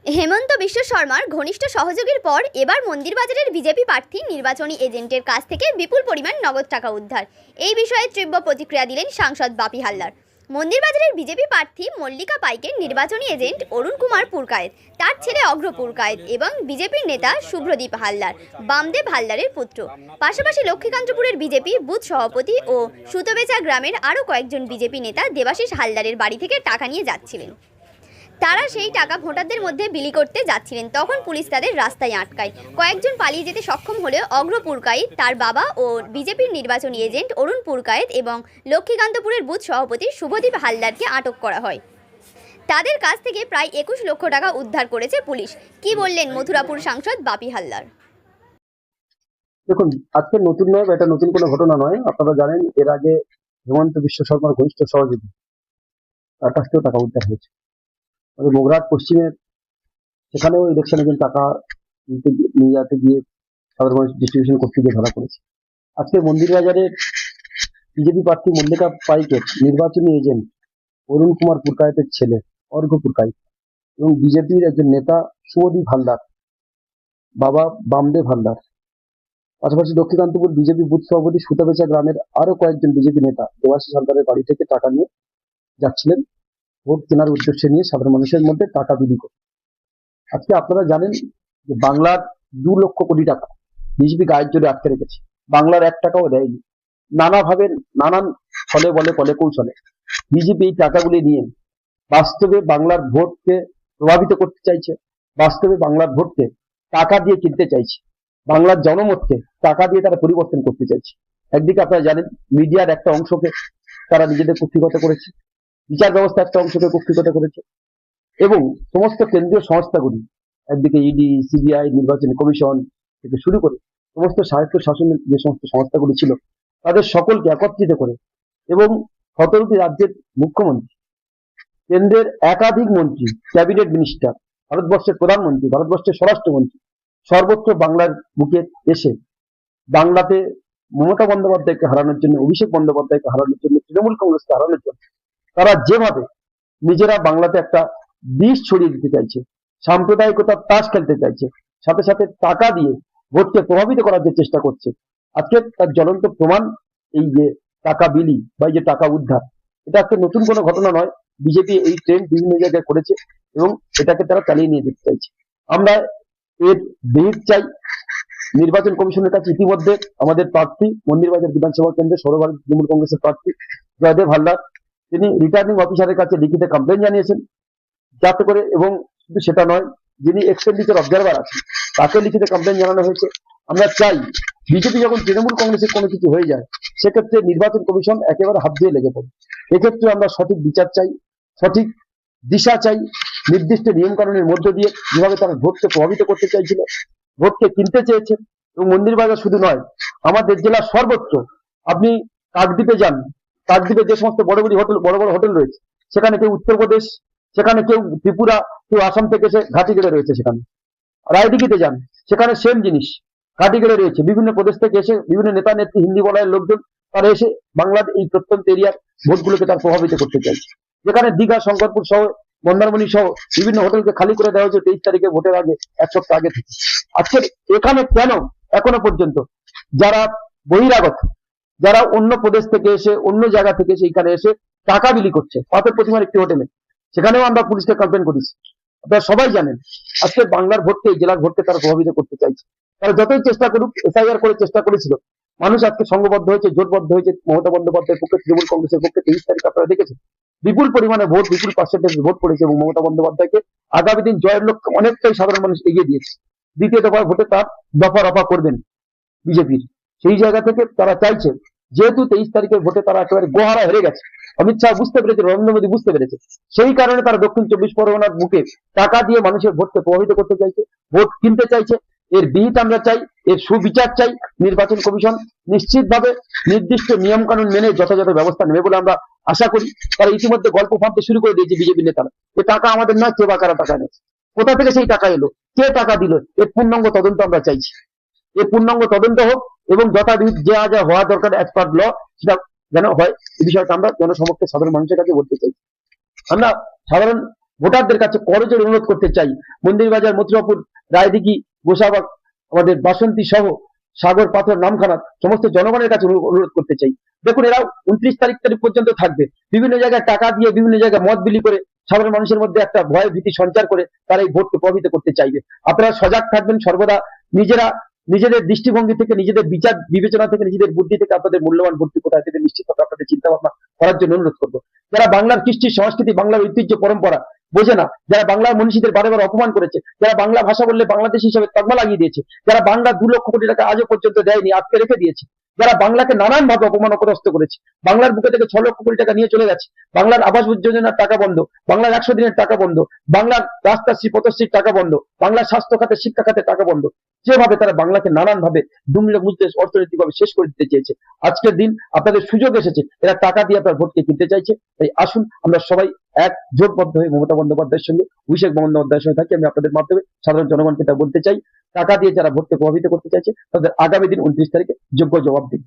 হেমন্ত বিশ্ব শর্মার ঘনিষ্ঠ সহযোগীর পর এবার মন্দিরবাজারের বিজেপি প্রার্থী নির্বাচনী এজেন্টের কাছ থেকে বিপুল পরিমাণ নগদ টাকা উদ্ধার। এই বিষয়ে তীব্র প্রতিক্রিয়া দিলেন সাংসদ বাপি হালদার। মন্দিরবাজারের বিজেপি প্রার্থী মল্লিকা পাইকের নির্বাচনী এজেন্ট অরুণ কুমার পুরকায়েত, তার ছেলে অগ্র পুরকায়েত এবং বিজেপির নেতা শুভ্রদীপ হালদার বামদেব হালদারের পুত্র। পাশাপাশি লক্ষ্মীকান্তপুরের বিজেপি বুথ সভাপতি ও সুতবেচা গ্রামের আরও কয়েকজন বিজেপি নেতা দেবাশিস হালদারের বাড়ি থেকে টাকা নিয়ে যাচ্ছিলেন। তারা সেই টাকা ভোটারদের মধ্যে বিলি করতে যাচ্ছিলেন, তখন পুলিশ তাদের রাস্তায় আটকায়। কয়েকজন পালিয়ে যেতে সক্ষম হলেও অগ্র পুরকায়েত, তার বাবা ও বিজেপির নির্বাচনী এজেন্ট অরুণ পুরকায়েত এবং লক্ষ্মীকান্তপুরের বুথ সভাপতি শুভদীপ হালদারকে আটক করা হয়। তাদের কাছ থেকে প্রায় 21 লক্ষ টাকা উদ্ধার করেছে পুলিশ। কি বললেন মথুরাপুর সাংসদ বাপি হালদার? দেখুন, আজকে নতুন নয়, এটা নতুন কোনো ঘটনা নয়। আপনারা জানেন, এর আগে হেমন্ত বিশ্ব শর্মার ঘনিষ্ঠ সহযোগী তার কাছ থেকেও টাকা উদ্ধার হয়েছে। মোগরাট পশ্চিমের সেখানেও ইলেকশনে কিন্তু টাকা নিয়ে যেতে গিয়ে সাধারণ মানুষ ডিস্ট্রিবিউশন করতে গিয়ে ধরা পড়েছে। আজকে মন্দিরবাজারের বিজেপি প্রার্থী মল্লিকা পাইকের নির্বাচনী এজেন্ট অরুণ কুমার পুরকায়েতের ছেলে অর্ঘ্য পুরকায়েত এবং বিজেপির একজন নেতা শুভদীপ হালদার, বাবা বামদেব হালদার, পাশাপাশি লক্ষ্মীকান্তপুর বিজেপি বুথ সভাপতি সুতাবেচা গ্রামের আরো কয়েকজন বিজেপি নেতা দেবাশিস হালদারের বাড়ি থেকে টাকা নিয়ে যাচ্ছিলেন ভোট কেনার উদ্দেশ্যে, নিয়ে সাধারণ মানুষের মধ্যে টাকা বিলি করে। আজকে আপনারা জানেন যে বাংলার 2 লক্ষ কোটি টাকা বিজেপি গায়ের জোরে আটকে রেখেছে। বাংলার 1 টাকাও দেয়নি। নানাভাবে নানান ফলে বলে কলে কৌশলে বিজেপি এই টাকাগুলি নিয়ে বাস্তবে বাংলার ভোটকে প্রভাবিত করতে চাইছে, বাস্তবে বাংলার ভোটকে টাকা দিয়ে কিনতে চাইছে, বাংলার জনমতকে টাকা দিয়ে তারা পরিবর্তন করতে চাইছে। একদিকে আপনারা জানেন মিডিয়ার একটা অংশকে তারা নিজেদের কুক্ষিগত করেছে, বিচার ব্যবস্থা একটা অংশকে কুক্ষিগত করেছে এবং সমস্ত কেন্দ্রীয় সংস্থাগুলি, একদিকে ইডি, সিবিআই, নির্বাচনী কমিশন থেকে শুরু করে সমস্ত স্বায়ত্ত শাসনের যে সমস্ত সংস্থাগুলি ছিল তাদের সকলকে একত্রিত করে এবং 17টি রাজ্যের মুখ্যমন্ত্রী, কেন্দ্রের একাধিক মন্ত্রী, ক্যাবিনেট মিনিস্টার, ভারতবর্ষের প্রধানমন্ত্রী, ভারতবর্ষের স্বরাষ্ট্রমন্ত্রী সর্বত্র বাংলার বুকে এসে বাংলাতে মমতা বন্দ্যোপাধ্যায়কে হারানোর জন্য, অভিষেক বন্দ্যোপাধ্যায়কে হারানোর জন্য, তৃণমূল কংগ্রেসকে হারানোর জন্য তারা যেভাবে নিজেরা বাংলাতে একটা বিষ ছড়িয়ে দিতে চাইছে, সাম্প্রদায়িকতার তাস খেলতে চাইছে, সাথে সাথে টাকা দিয়ে ভোটকে প্রভাবিত করার যে চেষ্টা করছে, আজকে তার জ্বলন্ত প্রমাণ এই যে টাকা বিলি বা এই যে টাকা উদ্ধার। এটা একটা নতুন কোনো ঘটনা নয়। বিজেপি এই ট্রেন্ড বিভিন্ন জায়গায় করেছে এবং এটাকে তারা চালিয়ে নিয়ে যেতে চাইছে। আমরা এর বিহিত চাই। নির্বাচন কমিশনের কাছে ইতিমধ্যে আমাদের প্রার্থী মন্দিরবাজার বিধানসভা কেন্দ্রে সর্বভারতীয় তৃণমূল কংগ্রেসের প্রার্থী জয়দেব হালদার, তিনি রিটার্নিং অফিসারের কাছে লিখিত কমপ্লেন জানিয়েছেন, যাতে করে, এবং শুধু সেটা নয়, যিনি এক্সপেন্ডিচার অবজারভার আছেন তাকে লিখিত কমপ্লেন জানানো হয়েছে। আমরা চাই বিজেপি যখন তৃণমূল কংগ্রেসের কোনো কিছু হয়ে যায় সেক্ষেত্রে নির্বাচন কমিশন একেবারে হাত দিয়ে লেগে পড়ে। এক্ষেত্রে আমরা সঠিক বিচার চাই, সঠিক দিশা চাই, নির্দিষ্ট নিয়ম কানুনের মধ্য দিয়ে যেভাবে তারা ভোটকে প্রভাবিত করতে চাইছিল, ভোটকে কিনতে চেয়েছে। এবং মন্দিরবাজার শুধু নয়, আমাদের জেলার সর্বত্র, আপনি কাকদ্বীপে যান, কাকদ্বীপে যে সমস্ত বড় বড় হোটেল রয়েছে সেখানে কেউ উত্তরপ্রদেশ, সেখানে কেউ ত্রিপুরা, কেউ আসাম থেকে এসে ঘাঁটি গেড়ে রয়েছে। সেখানে রায়দিঘিতে যান, সেখানে সেম জিনিস, ঘাঁটি গেড়ে রয়েছে। বিভিন্ন প্রদেশ থেকে এসে বিভিন্ন নেতা নেত্রী, হিন্দি বলায়ের লোকজন তারা এসে বাংলার এই প্রত্যন্ত এরিয়ার ভোটগুলোকে তার প্রভাবিত করতে চাইছে। যেখানে দীঘা, শঙ্করপুর সহ, মন্দারমণি সহ বিভিন্ন হোটেলকে খালি করে দেওয়া হয়েছে 23 তারিখে ভোটের আগে, 1 সপ্তাহ আগে থেকে। আজকে এখানে কেন এখনো পর্যন্ত যারা বহিরাগত, যারা অন্য প্রদেশ থেকে এসে, অন্য জায়গা থেকে এসে এখানে এসে টাকা বিলি করছে পাথর প্রতিমার একটি হোটেলে, সেখানেও আমরা পুলিশকে কমপ্লেন করেছি। আপনারা সবাই জানেন আজকে বাংলার ভোটকে, জেলার ভোটকে তারা প্রভাবিত করতে চাইছে। তারা যতই চেষ্টা করুক, এসআইআর করে চেষ্টা করেছিল, মানুষ আজকে সংঘবদ্ধ হয়েছে, জোটবদ্ধ হয়েছে মমতা বন্দ্যোপাধ্যায়ের পক্ষে, তৃণমূল কংগ্রেসের পক্ষে। 23 তারিখ আপনারা দেখেছেন বিপুল পরিমাণে ভোট, বিপুল পার্সেন্টেজ ভোট পড়েছে এবং মমতা বন্দ্যোপাধ্যায়কে আগামী দিন জয়ের লক্ষ্যে অনেকটাই সাধারণ মানুষ এগিয়ে দিয়েছে। দ্বিতীয় দফার ভোটে তার দফা রফা করবেন বিজেপির। সেই জায়গা থেকে তারা চাইছে, যেহেতু 23 তারিখের ভোটে তারা একেবারে গোহারা হেরে গেছে, অমিত শাহ বুঝতে পেরেছে, নরেন্দ্র মোদী বুঝতে পেরেছে, সেই কারণে তারা দক্ষিণ 24 পরগনার বুকে টাকা দিয়ে মানুষের ভোটকে প্রভাবিত করতে চাইছে, ভোট কিনতে চাইছে। এর বিহিত আমরা চাই, এর সুবিচার চাই। নির্বাচন কমিশন নিশ্চিতভাবে নির্দিষ্ট নিয়ম কানুন মেনে যথাযথ ব্যবস্থা নেবে বলে আমরা আশা করি। তারা ইতিমধ্যে গল্প ফাঁদতে শুরু করে দিয়েছে বিজেপি নেতারা, এ টাকা আমাদের নয়, কে বা কারা টাকা নেয়, কোথা থেকে সেই টাকা এলো, কে টাকা দিল, এর পূর্ণাঙ্গ তদন্ত আমরা চাইছি। এর পূর্ণাঙ্গ তদন্ত হোক এবং যথাবিধ যা যা হওয়া দরকার অ্যাজ পার ল সেটা যেন হয়। এই বিষয়টা আমরা জনসমক্ষে সাধারণ মানুষের কাছে বলতে চাই। আমরা সাধারণ ভোটারদের কাছে করজোড়ে অনুরোধ করতে চাই, মন্দিরবাজার, মথুরাপুর, রায়দিঘি, গোসাবাগ, আমাদের বাসন্তী সহ সাগর, পাথর, নামখানা সমস্ত জনগণের কাছে অনুরোধ করতে চাই। দেখুন, এরা 29 তারিখ পর্যন্ত থাকবে, বিভিন্ন জায়গায় টাকা দিয়ে, বিভিন্ন জায়গায় মত বিলি করে সাধারণ মানুষের মধ্যে একটা ভয় ভীতি সঞ্চার করে তারা এই ভোটকে প্রভাবিত করতে চাইবে। আপনারা সজাগ থাকবেন সর্বদা, নিজেরা নিজেদের দৃষ্টিভঙ্গি থেকে, নিজেদের বিচার বিবেচনা থেকে, নিজেদের বুদ্ধি থেকে আপনাদের মূল্যবান ভোটটি কোথায় থেকে নিশ্চিতভাবে আপনাদের চিন্তা ভাবনা করার জন্য অনুরোধ করবো। যারা বাংলার কৃষ্টি সংস্কৃতি, বাংলার ঐতিহ্য পরম্পরা বোঝে না, যারা বাংলার মনীষীদের বারে বারে অপমান করেছে, যারা বাংলা ভাষা বললে বাংলাদেশ হিসেবে তকমা লাগিয়ে দিয়েছে, যারা বাংলা 2 লক্ষ কোটি টাকা আজও পর্যন্ত দেয়নি, আজকে রেখে দিয়েছে, যারা বাংলাকে নানান ভাবে অপমান অপদস্থ করেছে, বাংলার বুকে থেকে 6 লক্ষ কোটি টাকা নিয়ে চলে গেছে, বাংলার আবাস যোজনার টাকা বন্ধ, বাংলার 100 দিনের টাকা বন্ধ, বাংলার রাস্তাশ্রী পথশ্রীর টাকা বন্ধ, বাংলার স্বাস্থ্য খাতে, শিক্ষা খাতে টাকা বন্ধ, যেভাবে তারা বাংলাকে নানান ভাবে দুমড়ে মুচড়ে অর্থনৈতিক ভাবে শেষ করে দিতে চেয়েছে। আজকের দিন আপনাদের সুযোগ এসেছে, এরা টাকা দিয়ে আপনার ভোটকে কিনতে চাইছে। তাই আসুন আমরা সবাই এক জোটবদ্ধ হয়ে মমতা বন্দ্যোপাধ্যায়ের সঙ্গে, অভিষেক বন্দ্যোপাধ্যায়ের সঙ্গে থাকি। আমি আপনাদের মাধ্যমে সাধারণ জনগণকে তা বলতে চাই, টাকা দিয়ে যারা ভোটকে প্রভাবিত করতে চাইছে তাদের আগামী দিন 29 তারিখে যোগ্য জবাব দিন।